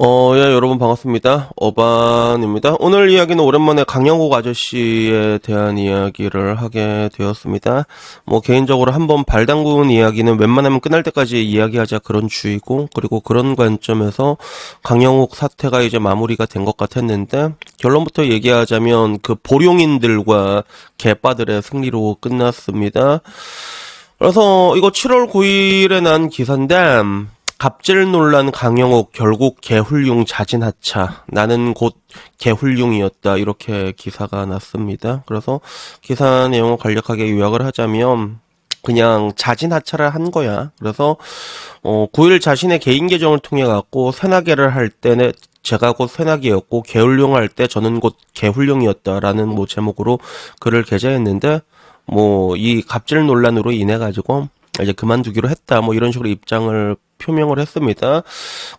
예, 여러분 반갑습니다. 어반입니다. 오늘 이야기는 오랜만에 강영욱 아저씨에 대한 이야기를 하게 되었습니다. 개인적으로 한번 발 담근 이야기는 웬만하면 끝날 때까지 이야기하자 그런 주의고, 그리고 그런 관점에서 강영욱 사태가 이제 마무리가 된 것 같았는데, 결론부터 얘기하자면 그 보룡인들과 개빠들의 승리로 끝났습니다. 그래서 이거 7월 9일에 난 기사인데, 갑질 논란 강영욱 결국 개훌륭 자진하차 나는 곧 개훌륭이었다 이렇게 기사가 났습니다. 그래서 기사 내용을 간략하게 요약을 하자면 그냥 자진하차를 한 거야. 그래서 9일 자신의 개인 계정을 통해 갖고 새나개를 할 때는 제가 곧 새나개였고 개훌륭할 때 저는 곧 개훌륭이었다라는 제목으로 글을 게재했는데 이 갑질 논란으로 인해 가지고 이제 그만두기로 했다 이런 식으로 입장을 표명을 했습니다.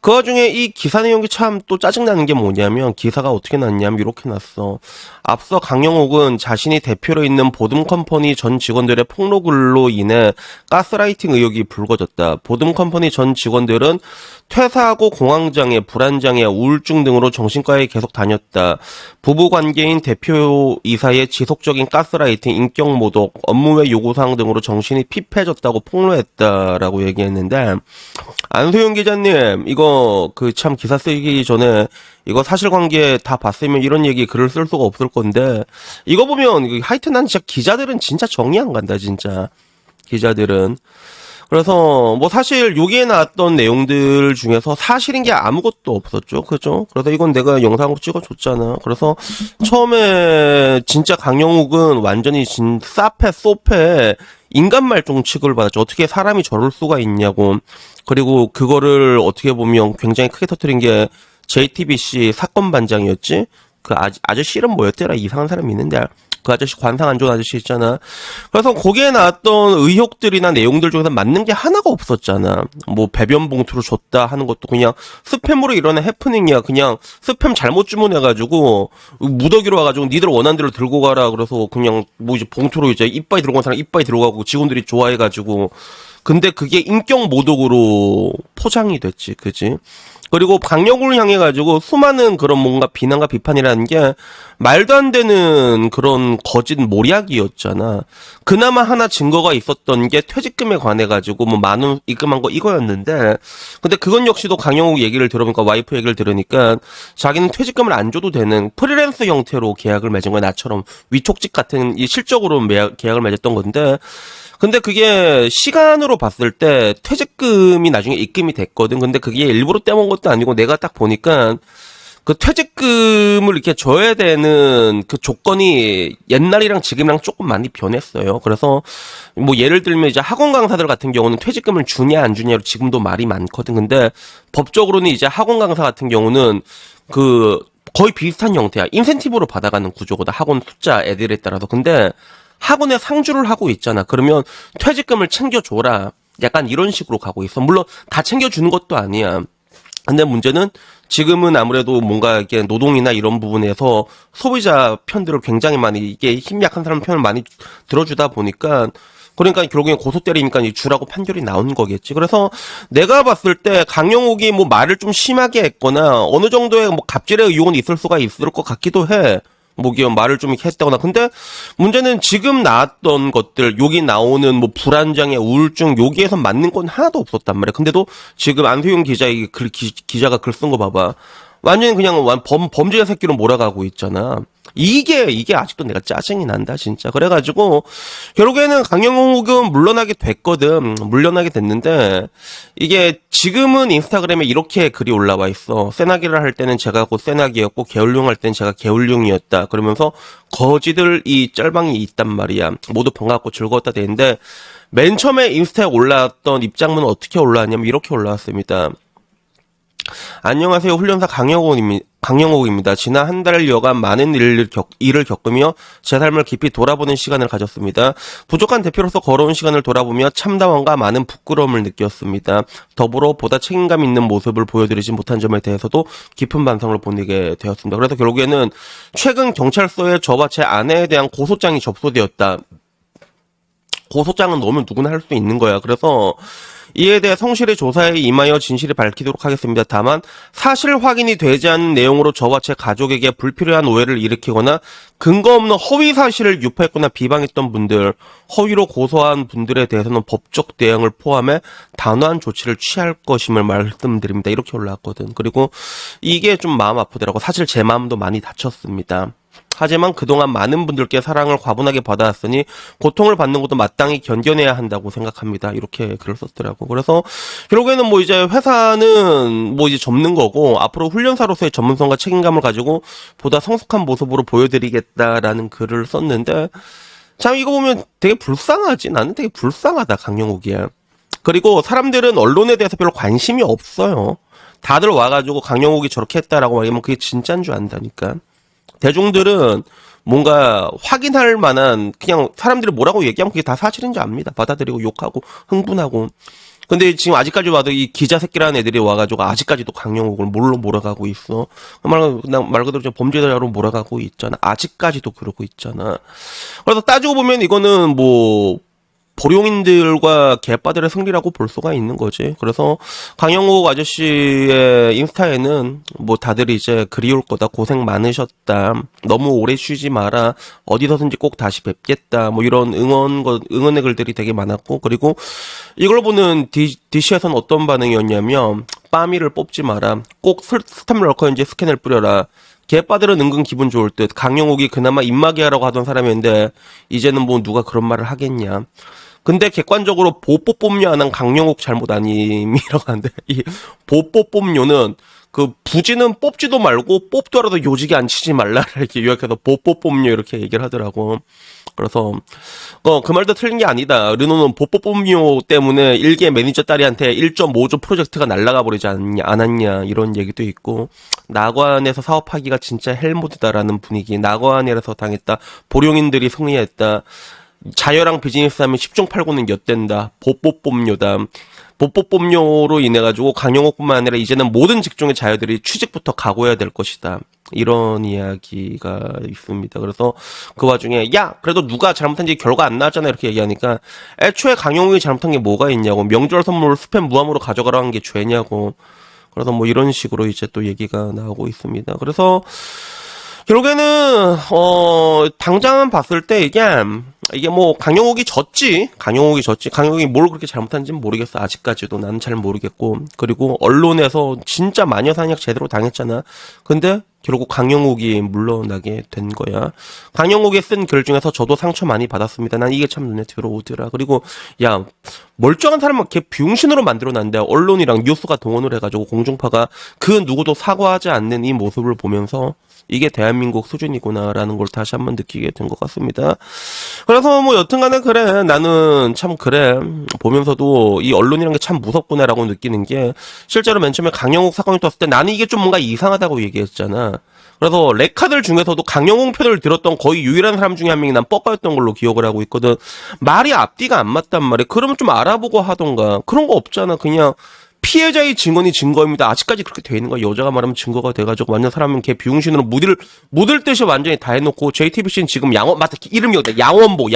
그 와중에 이 기사 내용이 참 또 짜증나는 게 뭐냐면 기사가 어떻게 났냐면 이렇게 났어. 앞서 강영욱은 자신이 대표로 있는 보듬컴퍼니 전 직원들의 폭로글로 인해 가스라이팅 의혹이 불거졌다. 보듬컴퍼니 전 직원들은 퇴사하고 공황장애, 불안장애, 우울증 등으로 정신과에 계속 다녔다. 부부관계인 대표이사의 지속적인 가스라이팅, 인격모독, 업무외 요구사항 등으로 정신이 피폐해졌다고 폭로했다라고 얘기했는데 안소영 기자님, 이거 참 기사 쓰기 전에 이거 사실관계 다 봤으면 이런 얘기 글을 쓸 수가 없을 건데 이거 보면 하여튼 난 진짜 기자들은 진짜 정리 안 간다 진짜 기자들은. 그래서 사실 여기에 나왔던 내용들 중에서 사실인 게 아무것도 없었죠. 그죠? 그래서 이건 내가 영상으로 찍어줬잖아. 그래서 처음에 진짜 강영욱은 완전히 싸패 쏘패 인간 말종 취급을 받았죠. 어떻게 사람이 저럴 수가 있냐고. 그리고 그거를 어떻게 보면 굉장히 크게 터뜨린 게 JTBC 사건 반장이었지. 그 아저씨 이름 뭐였더라? 이상한 사람이 있는데. 그 아저씨 관상 안 좋은 아저씨 있잖아. 그래서 거기에 나왔던 의혹들이나 내용들 중에서 맞는 게 하나가 없었잖아. 배변 봉투를 줬다 하는 것도 그냥 스팸으로 일어난 해프닝이야. 그냥 스팸 잘못 주문해가지고 무더기로 와가지고 니들 원하는 대로 들고 가라. 그래서 그냥 이제 봉투로 이제 이빠이 들어간 사람 이빠이 들어가고 직원들이 좋아해가지고. 근데 그게 인격 모독으로 포장이 됐지. 그지? 그리고 강영욱을 향해 가지고 수많은 그런 뭔가 비난과 비판이라는 게 말도 안 되는 그런 거짓 모략이었잖아. 그나마 하나 증거가 있었던 게 퇴직금에 관해 가지고 10,000원 입금한 거 이거였는데, 근데 그건 역시도 강영욱 얘기를 들어보니까 와이프 얘기를 들으니까 자기는 퇴직금을 안 줘도 되는 프리랜서 형태로 계약을 맺은 거야. 나처럼 위촉직 같은 이 실적으로 계약을 맺었던 건데. 근데 그게 시간으로 봤을 때 퇴직금이 나중에 입금이 됐거든. 근데 그게 일부러 떼먹은 것도 아니고 내가 딱 보니까 그 퇴직금을 이렇게 줘야 되는 그 조건이 옛날이랑 지금이랑 조금 많이 변했어요. 그래서 예를 들면 이제 학원 강사들 같은 경우는 퇴직금을 주냐 안 주냐로 지금도 말이 많거든. 근데 법적으로는 이제 학원 강사 같은 경우는 거의 비슷한 형태야. 인센티브로 받아가는 구조거든. 학원 숫자 애들에 따라서. 근데 학원에 상주를 하고 있잖아. 그러면 퇴직금을 챙겨줘라. 약간 이런 식으로 가고 있어. 물론 다 챙겨주는 것도 아니야. 근데 문제는 지금은 아무래도 뭔가 이게 노동이나 이런 부분에서 소비자 편들을 굉장히 많이 이게 힘 약한 사람 편을 많이 들어주다 보니까 그러니까 결국엔 고소 때리니까 주라고 판결이 나온 거겠지. 그래서 내가 봤을 때 강영욱이 말을 좀 심하게 했거나 어느 정도의 갑질의 의혹은 있을 수가 있을 것 같기도 해. 말을 좀 이렇게 했다거나. 근데 문제는 지금 나왔던 것들, 여기 나오는 불안장애, 우울증, 여기에서 맞는 건 하나도 없었단 말이야. 근데도 지금 안소영 기자가 글 쓴 거 봐봐. 완전히 그냥 범죄자 새끼로 몰아가고 있잖아. 이게 아직도 내가 짜증이 난다, 진짜. 그래가지고, 결국에는 강영욱은 물러나게 됐거든. 물러나게 됐는데, 이게 지금은 인스타그램에 이렇게 글이 올라와 있어. 새나기를 할 때는 제가 곧 새나기였고, 개울룡 할 때는 제가 개울룡이었다. 그러면서 거지들 이 짤방이 있단 말이야. 모두 반갑고 즐거웠다 되는데, 맨 처음에 인스타에 올라왔던 입장문은 어떻게 올라왔냐면 이렇게 올라왔습니다. 안녕하세요. 훈련사 강영욱입니다. 지난 한 달여간 많은 일을 겪으며 제 삶을 깊이 돌아보는 시간을 가졌습니다. 부족한 대표로서 걸어온 시간을 돌아보며 참담함과 많은 부끄러움을 느꼈습니다. 더불어 보다 책임감 있는 모습을 보여드리지 못한 점에 대해서도 깊은 반성을 보내게 되었습니다. 그래서 결국에는 최근 경찰서에 저와 제 아내에 대한 고소장이 접수되었다. 고소장은 넣으면 누구나 할 수 있는 거야. 그래서 이에 대해 성실히 조사에 임하여 진실이 밝히도록 하겠습니다. 다만 사실 확인이 되지 않은 내용으로 저와 제 가족에게 불필요한 오해를 일으키거나 근거 없는 허위 사실을 유포했거나 비방했던 분들, 허위로 고소한 분들에 대해서는 법적 대응을 포함해 단호한 조치를 취할 것임을 말씀드립니다. 이렇게 올라왔거든. 그리고 이게 좀 마음 아프더라고. 사실 제 마음도 많이 다쳤습니다. 하지만 그동안 많은 분들께 사랑을 과분하게 받아왔으니 고통을 받는 것도 마땅히 견뎌내야 한다고 생각합니다. 이렇게 글을 썼더라고. 그래서 결국에는 뭐 이제 회사는 뭐 이제 접는 거고 앞으로 훈련사로서의 전문성과 책임감을 가지고 보다 성숙한 모습으로 보여드리겠다라는 글을 썼는데 참 이거 보면 되게 불쌍하지. 나는 되게 불쌍하다, 강영욱이야. 그리고 사람들은 언론에 대해서 별로 관심이 없어요. 다들 와가지고 강영욱이 저렇게 했다라고 말하면 그게 진짜인 줄 안다니까. 대중들은 뭔가 확인할 만한 그냥 사람들이 뭐라고 얘기하면 그게 다 사실인 줄 압니다. 받아들이고 욕하고 흥분하고. 근데 지금 아직까지 와도 이 기자 새끼라는 애들이 와가지고 아직까지도 강영욱을 뭘로 몰아가고 있어. 말 그대로 범죄자로 몰아가고 있잖아. 아직까지도 그러고 있잖아. 그래서 따지고 보면 이거는 뭐 보령인들과 개빠들의 승리라고 볼 수가 있는 거지. 그래서 강영욱 아저씨의 인스타에는 뭐 다들 이제 그리울 거다, 고생 많으셨다, 너무 오래 쉬지 마라, 어디서든지 꼭 다시 뵙겠다, 뭐 이런 응원의 글들이 되게 많았고, 그리고 이걸 보는 DC에서는 어떤 반응이었냐면 빠미를 뽑지 마라, 꼭 스탑럴커인지 스캔을 뿌려라, 개빠들은 은근 기분 좋을 듯, 강영욱이 그나마 입마개 하라고 하던 사람인데 이제는 뭐 누가 그런 말을 하겠냐. 근데 객관적으로 보뽀뽐뇨 안 한 강영욱 잘못 아님이라고 하는데, 이 보뽀뽐뇨는 그 부지는 뽑지도 말고 뽑더라도 요직에 앉히지 말라 이렇게 요약해서 보뽀뽐뇨 이렇게 얘기를 하더라고. 그래서 그 말도 틀린 게 아니다. 르노는 보뽀뽐뇨 때문에 일개 매니저 딸이한테 1.5조 프로젝트가 날아가 버리지 않았냐 이런 얘기도 있고, 낙원에서 사업하기가 진짜 헬모드다라는 분위기, 낙원에서 당했다, 보령인들이 승리했다, 자녀랑 비즈니스 하면 10중 8구는 엿된다, 보뽀뽐뇨다. 보뽀뽐뇨로 인해가지고 강영욱뿐만 아니라 이제는 모든 직종의 자녀들이 취직부터 각오해야 될 것이다, 이런 이야기가 있습니다. 그래서 그 와중에 야 그래도 누가 잘못한지 결과 안 나왔잖아 이렇게 얘기하니까 애초에 강영욱이 잘못한 게 뭐가 있냐고, 명절 선물 스팸 무함으로 가져가라 한 게 죄냐고. 그래서 뭐 이런 식으로 이제 또 얘기가 나오고 있습니다. 그래서 결국에는 당장 봤을 때 이게 뭐 강영욱이 졌지. 강영욱이 뭘 그렇게 잘못한지는 모르겠어. 아직까지도 나는 잘 모르겠고. 그리고 언론에서 진짜 마녀사냥 제대로 당했잖아. 근데 결국 강영욱이 물러나게 된 거야. 강영욱이 쓴 글 중에서 저도 상처 많이 받았습니다. 난 이게 참 눈에 들어오더라. 그리고 야 멀쩡한 사람은 걔 비용신으로 만들어놨는데 언론이랑 뉴스가 동원을 해가지고 공중파가 그 누구도 사과하지 않는 이 모습을 보면서 이게 대한민국 수준이구나라는 걸 다시 한번 느끼게 된 것 같습니다. 그래서 뭐 여튼간에 그래, 나는 참 그래, 보면서도 이 언론이란 게 참 무섭구나라고 느끼는 게, 실제로 맨 처음에 강영욱 사건이 떴을 때 나는 이게 좀 뭔가 이상하다고 얘기했잖아. 그래서 레카들 중에서도 강영욱 편을 들었던 거의 유일한 사람 중에 한 명이 난 뻑가였던 걸로 기억을 하고 있거든. 말이 앞뒤가 안 맞단 말이야. 그러면 좀 알아보고 하던가. 그런 거 없잖아. 그냥 피해자의 증언이 증거입니다. 아직까지 그렇게 돼 있는 거야. 여자가 말하면 증거가 돼가지고 완전 사람은 걔 비용신으로 묻을 듯이 완전히 다 해놓고, JTBC는 지금 맞다, 이름이 어때? 양원보.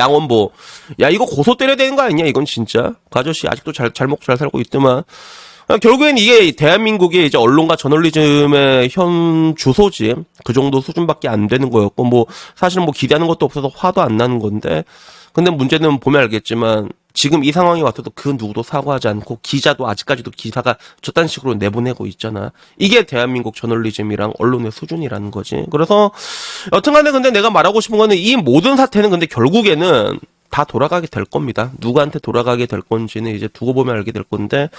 야, 이거 고소 때려야 되는 거 아니냐, 이건 진짜. 그 아저씨 아직도 잘 먹고 잘 살고 있더만. 결국엔 이게 대한민국의 이제 언론과 저널리즘의 현 주소지. 그 정도 수준밖에 안 되는 거였고, 뭐, 사실은 뭐 기대하는 것도 없어서 화도 안 나는 건데, 근데 문제는 보면 알겠지만, 지금 이 상황이 왔어도 그 누구도 사과하지 않고 기자도 아직까지도 기사가 저딴 식으로 내보내고 있잖아. 이게 대한민국 저널리즘이랑 언론의 수준이라는 거지. 그래서 여튼간에 근데 내가 말하고 싶은 거는 이 모든 사태는 근데 결국에는 다 돌아가게 될 겁니다. 누구한테 돌아가게 될 건지는 이제 두고 보면 알게 될 건데,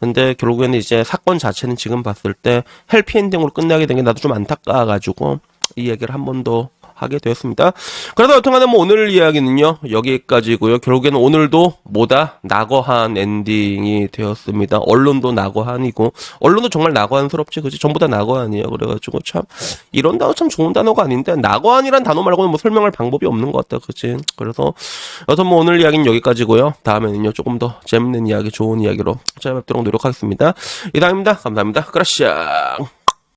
근데 결국에는 이제 사건 자체는 지금 봤을 때 해피엔딩으로 끝나게 된 게 나도 좀 안타까워가지고 이 얘기를 한 번 더 하게 되었습니다. 그래서 여튼간에 뭐 오늘 이야기는요 여기까지고요. 결국에는 오늘도 뭐다 낙어한 엔딩이 되었습니다. 언론도 낙어한이고, 언론도 정말 낙어한스럽지, 그치? 전부 다 낙어한이에요. 그래가지고 참 이런 단어 참 좋은 단어가 아닌데, 낙어한이란 단어 말고는 뭐 설명할 방법이 없는 것 같다, 그치? 그래서 여튼 뭐 오늘 이야기는 여기까지고요. 다음에는요 조금 더 재밌는 이야기, 좋은 이야기로 찾아뵙도록 노력하겠습니다. 이상입니다. 감사합니다. 그라시아.